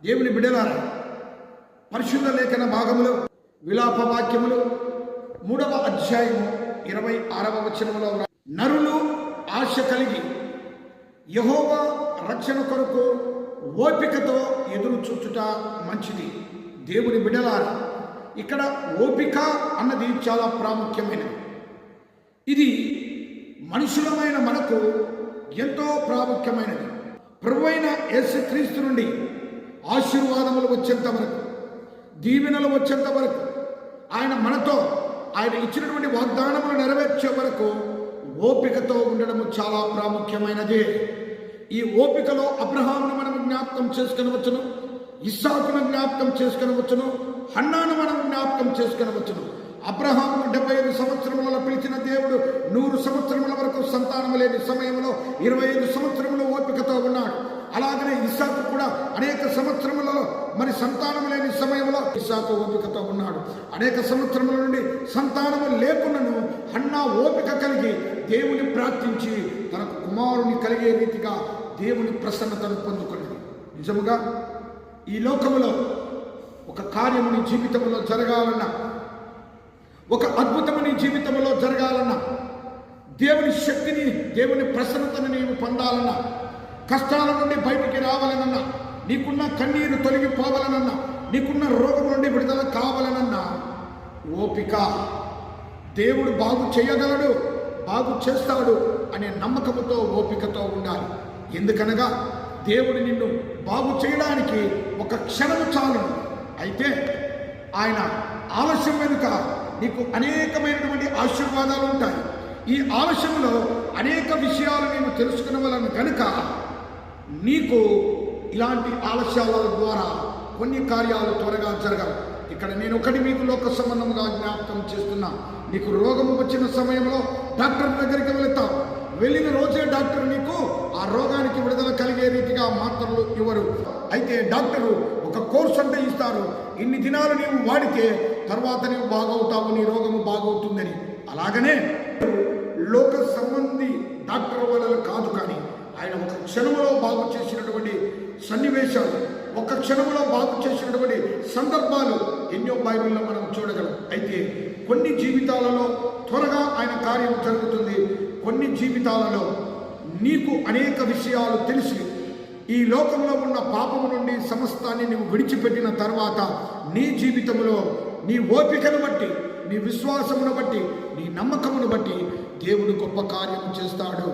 దేవుని బిడ్డలారా, పరిశుద్ధ లేఖన భాగములు విలాప వాక్యములు 3వ అధ్యాయము 26వ వచనములో నరులు ఆశ కలిగి యెహోవా రక్షణ కొరకు ఓపికతో ఎదురు చూచుట మంచిది. దేవుని బిడ్డలారా, ఇక్కడ ఓపిక అన్నది చాలా ప్రాముఖ్యమైనది. ఇది మనుషులమైన మనకు ఎంతో ప్రాముఖ్యమైనది. ప్రభువైన యేసుక్రీస్తు నుండి ఆశీర్వాదములు వచ్చేంత వరకు, దీవెనలు వచ్చేంత వరకు, ఆయన ఇచ్చినటువంటి వాగ్దానములు నెరవేర్చే వరకు ఓపికతో ఉండడము చాలా ప్రాముఖ్యమైనది. ఈ ఓపికలో అబ్రహామును మనం జ్ఞాపకం చేసుకొనవచ్చును, ఇస్సాకును జ్ఞాపకం చేసుకొనవచ్చును, హన్నాను మనం జ్ఞాపకం చేసుకొనవచ్చును. అబ్రహామును 75 సంవత్సరములలో పిలిచిన దేవుడు 100 సంవత్సరముల వరకు సంతానము లేని సమయంలో 25 సంవత్సరములు ఓపికతో ఉన్నాడు. అలాగనే ఇస్సాకు కూడా అనేక సంవత్సరములలో సంతానము లేని సమయంలో ఇస్సాకు ఓపికతో ఉన్నాడు. అనేక సంవత్సరముల నుండి సంతానము లేకున్నను హన్నా ఓపిక కలిగి దేవుని ప్రార్థించి తనకు కుమారుని కలిగే రీతిగా దేవుని ప్రసన్నతను పొందుకున్నది. నిజముగా ఈ లోకములో ఒక కార్యము నీ జీవితంలో జరగాలన్నా, ఒక అద్భుతము నీ జీవితంలో జరగాలన్నా, దేవుని శక్తిని, దేవుని ప్రసన్నతను నీవు పొందాలన్నా, కష్టాల నుండి బయటికి రావాలనన్నా, నీకున్న కన్నీరు తొలగిపోవాలనన్నా, నీకున్న రోగం నుండి విడుదల కావాలనన్నా ఓపిక. దేవుడు బాగు చేయగలడు, బాగు చేస్తాడు అనే నమ్మకముతో ఓపికతో ఉండాలి. ఎందుకనగా దేవుడు నిన్ను బాగు చేయడానికి ఒక క్షణము చాలు. అయితే ఆయన ఆలస్యం వెనుక నీకు అనేకమైనటువంటి ఆశీర్వాదాలు ఉంటాయి. ఈ ఆలస్యంలో అనేక విషయాలు నీవు తెలుసుకునవలను కనుక నీకు ఇలాంటి ఆలస్యాల ద్వారా కొన్ని కార్యాలు త్వరగా జరగవు. ఇక్కడ నేను ఒకటి మీకు లోక సంబంధంగా జ్ఞాపకం చేస్తున్నా. నీకు రోగము వచ్చిన సమయంలో డాక్టర్ దగ్గరికి వెళతావు. వెళ్ళిన రోజే డాక్టర్ నీకు ఆ రోగానికి విడుదల కలిగే రీతిగా మాత్రలు ఇవ్వరు. అయితే డాక్టరు ఒక కోర్స్ అంటే ఇస్తారు. ఇన్ని దినాలు నీవు వాడితే తర్వాత నీవు బాగవుతావు, నీ రోగము బాగవుతుందని. అలాగనే లోక సంబంధి డాక్టర్ వల్ల కాదు, కానీ ఆయన ఒక క్షణంలో బాగు చేసినటువంటి సన్నివేశాలు, ఒక క్షణంలో బాగు చేసినటువంటి సందర్భాలు ఎన్నో బైబిల్లో మనం చూడగలం. అయితే కొన్ని జీవితాలలో త్వరగా ఆయన కార్యం జరుగుతుంది. కొన్ని జీవితాలలో నీకు అనేక విషయాలు తెలిసి ఈ లోకంలో ఉన్న పాపము నుండి సమస్తాన్ని నీవు విడిచిపెట్టిన తర్వాత నీ జీవితంలో నీ ఓపికను బట్టి, నీ విశ్వాసమును బట్టి, నీ నమ్మకమును బట్టి దేవుడు గొప్ప కార్యం చేస్తాడు.